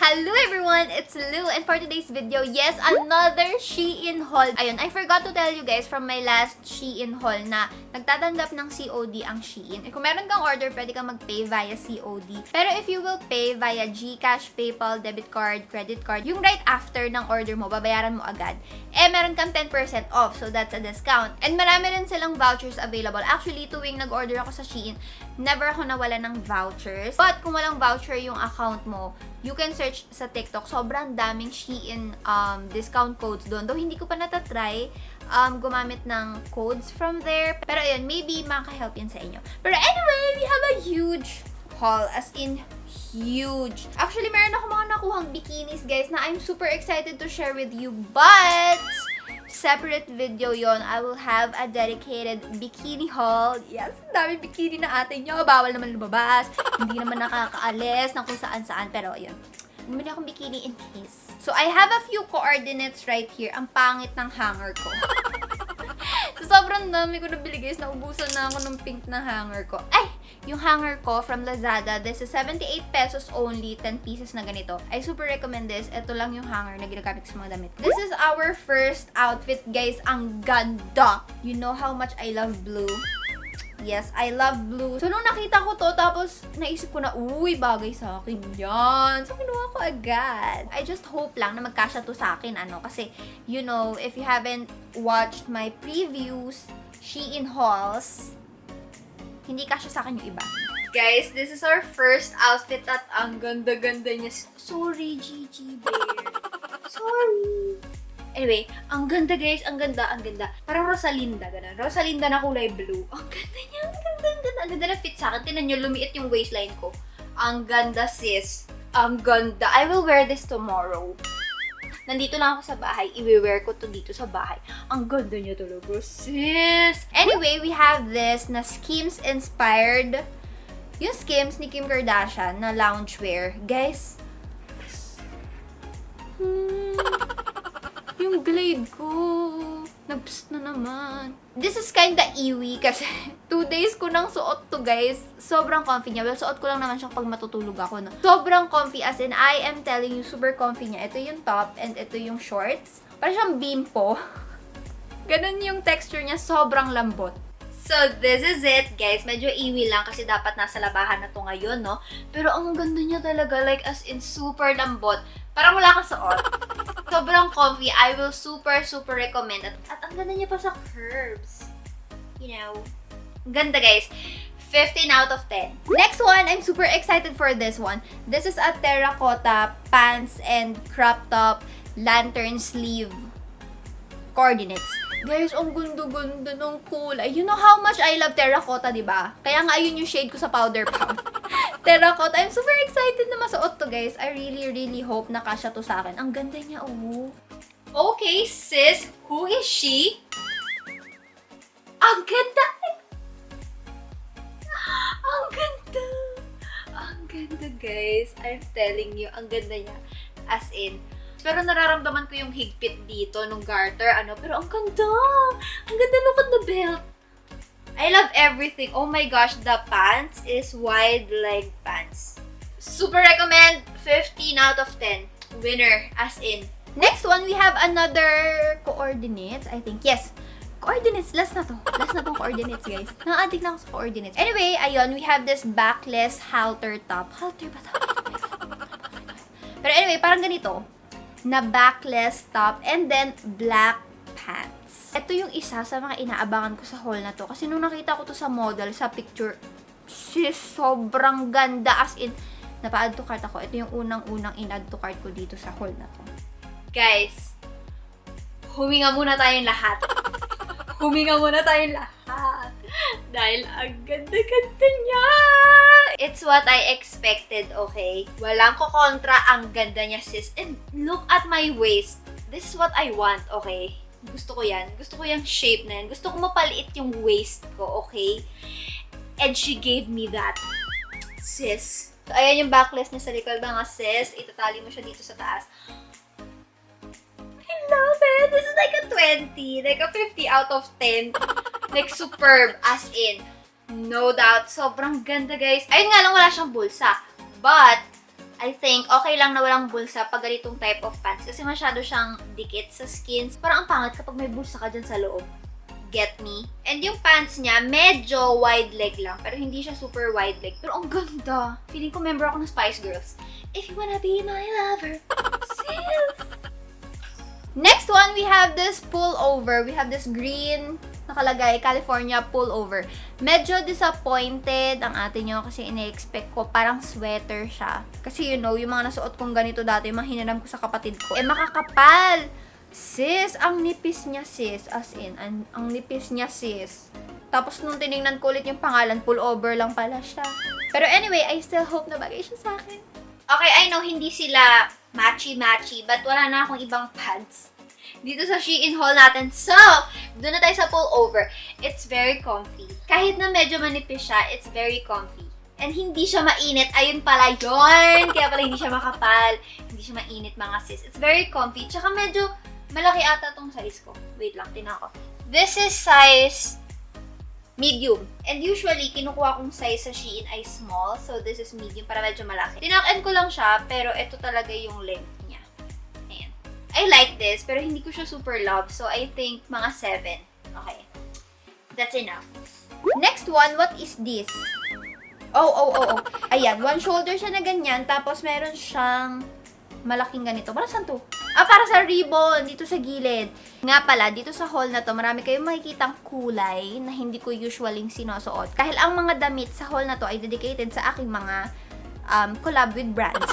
Hello everyone! It's Lou, and for today's video, yes, another Shein haul. Ayun, I forgot to tell you guys from my last Shein haul na nagtatanggap ng COD ang Shein. Kung meron kang order, pwede kang mag-pay via COD. Pero if you will pay via GCash, PayPal, debit card, credit card, yung right after ng order mo, babayaran mo agad, meron kang 10% off. So that's a discount. And marami rin silang vouchers available. Actually, tuwing nag-order ako sa Shein, never ako nawala ng vouchers. But kung walang voucher yung account mo, you can search sa TikTok. Sobrang daming Shein discount codes doon. Though hindi ko pa natatry gumamit ng codes from there. Pero ayun, maybe makahelp yun sa inyo. Pero anyway, we have a huge haul. As in, huge. Actually, meron ako mga nakuhang bikinis, guys, na I'm super excited to share with you. But separate video yon. I will have a dedicated bikini haul. Yes, dami bikini na atin nyo. Bawal naman lumabas. Hindi naman nakakaalis ng kung saan-saan. Pero ayun, bumili akong bikini in case. So, I have a few coordinates right here. Ang pangit ng hanger ko. So, sobrang dami ko nabili, guys. Naubusan na ako ng pink na hanger ko. Ay! Yung hanger ko from Lazada, this is 78 pesos only, 10 pieces na ganito. I super recommend this. Ito lang yung hanger na ginagamit ko sa mga damit. This is our first outfit, guys. Ang ganda! You know how much I love blue? Yes, I love blue. So, nung nakita ko to, tapos naisip ko na, uy, bagay sa akin yan. So, kinuha ko agad. I just hope lang na magkasya to sa akin, kasi, you know, if you haven't watched my previous Shein hauls, hindi kasya sa akin yung iba. Guys, this is our first outfit at ang ganda-ganda niya. Sorry, Gigi Bear. Sorry. Anyway, ang ganda, guys. Ang ganda, ang ganda. Parang Rosalinda, ganun. Rosalinda na kulay blue. Ang ganda niya, ang ganda, ang ganda. Ang ganda na fit sa akin. Tinan nyo, lumiit yung waistline ko. Ang ganda, sis. Ang ganda. I will wear this tomorrow. Nandito lang ako sa bahay. I-wear ko to dito sa bahay. Ang ganda niya talaga, sis. Anyway, we have this na Skims inspired. Yung Skims ni Kim Kardashian na loungewear. Guys, yung glade ko, nabs na naman. This is kinda iwi kasi 2 days ko nang suot to, guys. Sobrang comfy niya. Well, suot ko lang naman siya pag matutulog ako, no? Sobrang comfy, as in, I am telling you, super comfy niya. Ito yung top and ito yung shorts. Parang siyang bimpo. Ganun yung texture niya, sobrang lambot. So, this is it, guys. Medyo iwi lang kasi dapat nasa labahan na to ngayon, no? Pero ang ganda niya talaga, like as in super lambot. Parang wala kang suot. Sobrang comfy. I will super recommend. At ang ganda niya pa sa curves. You know. Ganda, guys. 15 out of 10. Next one, I'm super excited for this one. This is a terracotta pants and crop top lantern sleeve coordinates. Guys, ang ganda-ganda ng kulay. You know how much I love terracotta, diba? Kaya nga, ayun yung shade ko sa powder pump. Terracotta. I'm super excited na masuot to, guys. I really hope na kasya to sa akin. Ang ganda niya, oh. Okay, sis. Who is she? Ang ganda! Ang ganda! Ang ganda, guys. I'm telling you, ang ganda niya. As in, pero nararamdaman ko yung higpit dito nung garter, pero ang ganda! Ang ganda, look at the belt! I love everything. Oh my gosh, the pants is wide leg pants. Super recommend, 15 out of 10. Winner, as in. Next one, we have another coordinates, I think. Yes, coordinates. Last na to. Last na tong coordinates, guys. Naka-addict na ako sa coordinates. Anyway, ayun, we have this backless halter top. Halter ba to? Pero anyway, parang ganito. Na backless top and then black pants. Ito yung isa sa mga inaabangan ko sa haul na to. Kasi nung nakita ko to sa model, sa picture, sis, sobrang ganda. As in, napa-add to cart ako. Ito yung unang-unang in-add to cart ko dito sa haul na to. Guys, huminga muna tayong lahat. Huminga muna tayong lahat. Dahil ang ganda-ganda niya. It's what I expected, okay? Walang kukontra, ang ganda niya, sis. And look at my waist. This is what I want, okay? Gusto ko yan. Gusto ko yung shape na yan. Gusto ko mapaliit yung waist ko, okay? And she gave me that. Sis. So, ayan yung backless niya sa likod mga sis. Itatali mo siya dito sa taas. I love it! This is like a 20. Like a 50 out of 10. Like, superb. As in, no doubt. Sobrang ganda, guys. Ayun nga lang, wala siyang bulsa. But, I think okay lang na walang bulsa pag ganitong type of pants kasi masyado siyang dikit sa skin. Parang ang pangit kapag may bulsa ka dyan sa loob. Get me? And yung pants niya, medyo wide leg lang. Pero hindi siya super wide leg. Pero ang ganda. Feeling ko member ako ng Spice Girls. If you wanna be my lover, sis! Next one, we have this pullover. We have this green, nakalagay, California pullover. Medyo disappointed ang ate nyo kasi ine-expect ko parang sweater siya. Kasi you know, yung mga nasuot kong ganito dati, yung mga hiniram ko sa kapatid ko, makakapal! Sis, ang nipis niya sis. As in, ang nipis niya sis. Tapos nung tinignan ko ulit yung pangalan, pullover lang pala siya. Pero anyway, I still hope na bagay siya sa akin. Okay, I know, hindi sila matchy-matchy, but wala na akong ibang pants dito sa Shein haul natin. So, doon na tayo sa pullover. It's very comfy. Kahit na medyo manipis siya, it's very comfy. And hindi siya mainit. Ayun pala yun. Kaya pala hindi siya makapal. Hindi siya mainit mga sis. It's very comfy. Tsaka medyo malaki ata tong size ko. Wait lang, tingnan ko. This is size medium. And usually, kinukuha kong size sa Shein ay small. So, this is medium para medyo malaki. Tinakan ko lang siya, pero ito talaga yung length niya. Ayan. I like this, pero hindi ko siya super love. So, I think mga 7. Okay. That's enough. Next one, what is this? Oh. Ayan, one shoulder siya na ganyan. Tapos, meron siyang malaking ganito. Para saan to? Para sa ribbon, dito sa gilid. Nga pala, dito sa haul na to, marami kayong makikitang kulay na hindi ko usually sinusuot. Dahil ang mga damit sa haul na to ay dedicated sa aking mga collab with brands.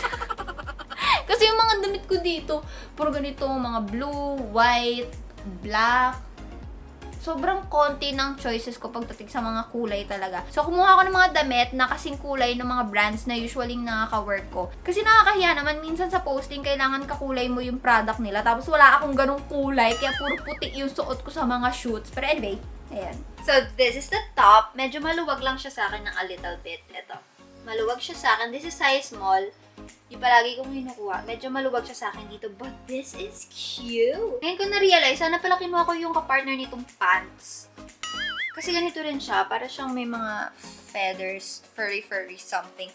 Kasi yung mga damit ko dito, puro ganito, mga blue, white, black. Sobrang konti ng choices ko pagdating sa mga kulay talaga. So, kumuha ako ng mga damit na kasing kulay ng mga brands na usually nakaka-work ko. Kasi nakakahiya naman, minsan sa posting, kailangan kakulay mo yung product nila. Tapos wala akong ganong kulay, kaya puro puti yung suot ko sa mga shoots. Pero anyway, ayan. So, this is the top. Medyo maluwag lang siya sa akin ng a little bit. Ito. Maluwag siya sa akin. This is size small. Yung palagi kong kinukuha. Medyo maluwag siya sa akin dito. But this is cute. Ngayon ko na-realize, sana pala kinuha ko yung kapartner nitong pants. Kasi ganito rin siya. Para siyang may mga feathers, furry something.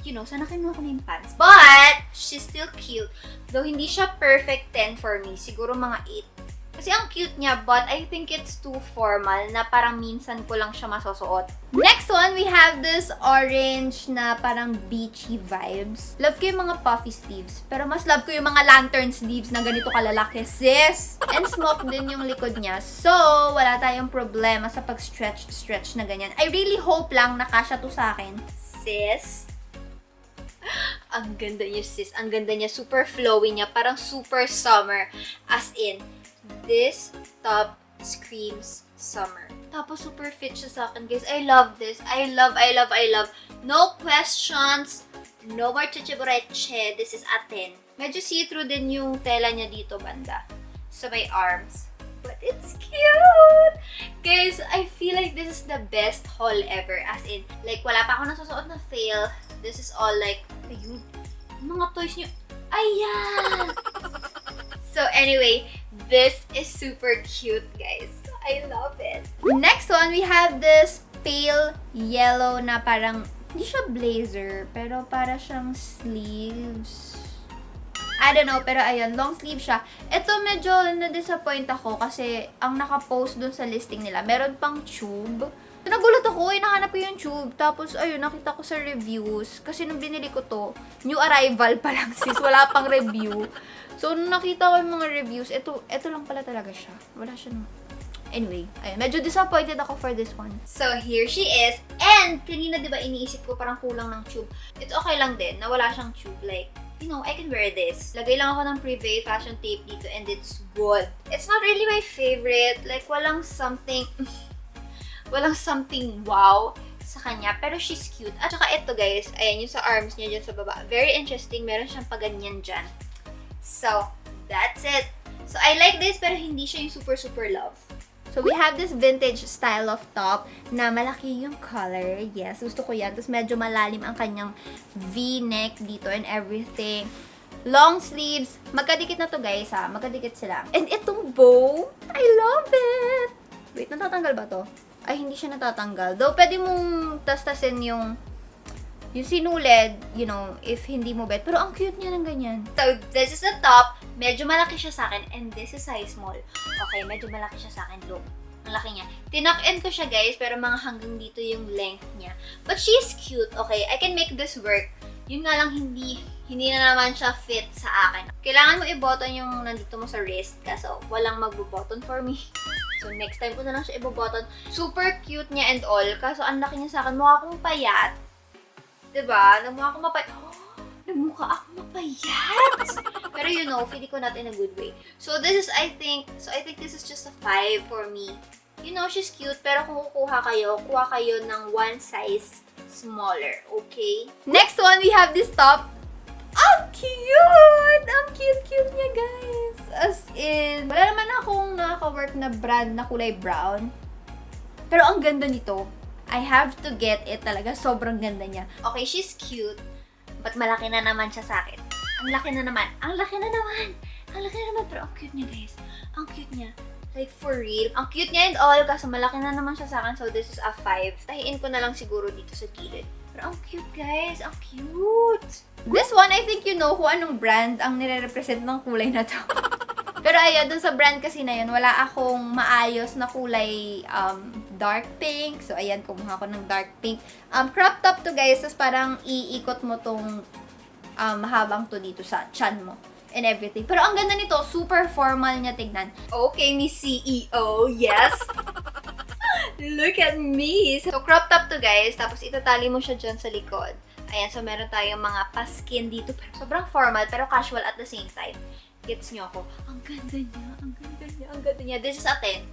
You know, sana kinuha ko na yung pants. But, she's still cute. Though hindi siya perfect 10 for me. Siguro mga 8. Kasi ang cute niya, but I think it's too formal na parang minsan ko lang siya masusuot. Next one, we have this orange na parang beachy vibes. Love ko yung mga puffy sleeves. Pero mas love ko yung mga lantern sleeves na ganito kalalaki, sis. And smoke din yung likod niya. So, wala tayong problema sa pag-stretch na ganyan. I really hope lang na kasya to sa akin. Sis. Ang ganda niya, sis. Ang ganda niya. Super flowy niya. Parang super summer. As in, this top screams summer. Tapos super fit siya sa akin, guys. I love this. I love. No questions. No more chichibureche. This is a 10. Medyo see-through din yung tela niya dito, banda. Sa may arms. But it's cute! Guys, I feel like this is the best haul ever. As in, like, wala pa ako nasusuot na fail. This is all like, ayun. Mga toys niyo. Ayan! So anyway, this is super cute, guys. I love it. Next one, we have this pale yellow na parang, hindi siya blazer, pero para siyang sleeves. I don't know, pero ayun, long sleeve siya. Ito medyo na-disappoint ako kasi ang nakapost dun sa listing nila, meron pang tube. Nagulat ako, nahanap ko yung tube. Tapos, ayun, nakita ko sa reviews. Kasi nung binili ko to, new arrival pa lang sis, wala pang review. So, nung nakita ko yung mga reviews, ito lang pala talaga siya. Wala siya nung... Anyway, ayun, medyo disappointed ako for this one. So, here she is. And, kanina diba iniisip ko parang kulang ng tube. It's okay lang din na wala siyang tube. Like, you know, I can wear this. Lagay lang ako ng Privé fashion tape dito and it's good. It's not really my favorite. Like, walang something wow sa kanya. Pero she's cute. At saka ito guys, ayan yung sa arms niya dyan sa baba. Very interesting. Meron siyang paganyan dyan. So, that's it. So, I like this pero hindi siya yung super love. So, we have this vintage style of top na malaki yung color. Yes, gusto ko yan. Tapos medyo malalim ang kanyang V-neck dito and everything. Long sleeves. Magkadikit na to guys ha. Magkadikit sila. And itong bow, I love it! Wait, natatanggal ba to? Ay, hindi siya natatanggal. Though, pwede mong tastasin yung yung sinulid, you know, if hindi mo bet. Pero ang cute niya ng ganyan. So, this is the top. Medyo malaki siya sa akin. And this is size small. Okay, medyo malaki siya sa akin. Look. Ang laki niya. Tinock-in ko siya, guys, pero mga hanggang dito yung length niya. But she's cute, okay? I can make this work. Yun nga lang, hindi na naman siya fit sa akin. Kailangan mo i-button yung nandito mo sa wrist, kaso walang magbo-button for me. So, next time ko na lang siya i-button. Super cute niya and all, kaso ang laki niya sa akin. Mukha akong payat. Diba? Namukha akong mapayat. Namukha akong mapayat! Pero you know, feeling ko not in a good way. So, this is, I think this is just a 5 for me. You know, she's cute, pero kung kukuha kayo ng one size smaller, okay? Next one, we have this top. Ang cute! Ang cute-cute niya, guys. As in, wala naman akong nakaka-work na brand na kulay brown. Pero ang ganda nito. I have to get it talaga. Sobrang ganda niya. Okay, she's cute. But malaki na naman siya sa akin. Ang laki na naman. Ang laki na naman. Pero ang cute niya, guys. Ang cute niya. Like, for real. Ang cute niya and all, kasi malaki na naman siya sa akin. So, this is a 5. Tahiin ko na lang siguro dito sa gilid. Pero ang cute, guys. Ang cute. This one, I think you know kung anong brand ang nire-represent ng kulay na to. Pero ayun, dun sa brand kasi na yun, wala akong maayos na kulay dark pink. So, ayan, kumuha ko ng dark pink. Crop top to, guys. Tapos parang iikot mo tong mahabang to dito sa chan mo. And everything. Pero ang ganda nito, super formal niya tignan. Okay, Miss CEO, yes! Look at me! So, crop top to, guys. Tapos, itatali mo siya dyan sa likod. Ayan, so meron tayong mga paskin dito. Pero sobrang formal, pero casual at the same time. Gets nyo ako? Ang ganda niya, ang ganda niya, ang ganda niya. This is a 10.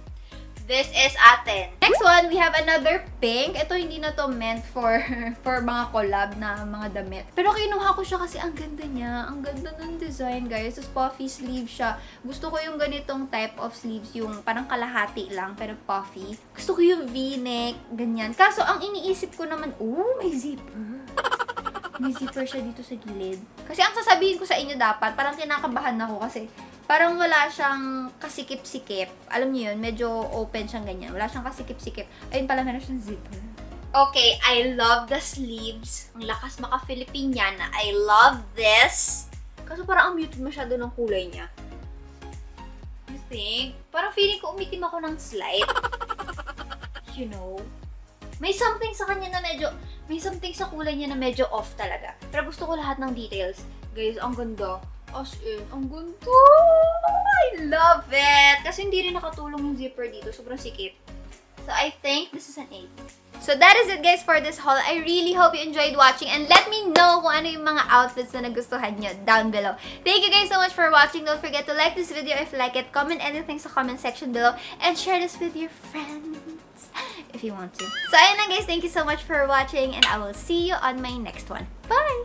This is a 10. Next one, we have another pink. Ito hindi na to meant for mga collab na mga damit. Pero kinuha ko siya kasi ang ganda niya. Ang ganda ng design, guys. Tapos puffy sleeve siya. Gusto ko yung ganitong type of sleeves, yung parang kalahati lang, pero puffy. Gusto ko yung V-neck, ganyan. Kaso ang iniisip ko naman, may zipper. May zipper siya dito sa gilid. Kasi ang sasabihin ko sa inyo dapat, parang kinakabahan ako kasi parang wala siyang kasikip-sikip. Alam niyo yun, medyo open siyang ganyan. Wala siyang kasikip-sikip. Ayun pala, meron siyang zipper. Okay, I love the sleeves. Ang lakas maka-Filipiniana. I love this. Kaso parang ang muted masyado ng kulay niya. You think? Parang feeling ko umitim ako ng slight. You know? May something sa kanya na may something sa kulay niya na medyo off talaga. Pero gusto ko lahat ng details. Guys, ang ganda. As in, ang ganda! I love it! Kasi hindi rin nakatulong yung zipper dito. Sobrang sikip. So, I think this is an 8. So, that is it, guys, for this haul. I really hope you enjoyed watching. And let me know kung ano yung mga outfits na nagustuhan nyo down below. Thank you guys so much for watching. Don't forget to like this video if you like it. Comment anything sa comment section below. And share this with your friends if you want to. So, ayun lang, guys. Thank you so much for watching. And I will see you on my next one. Bye!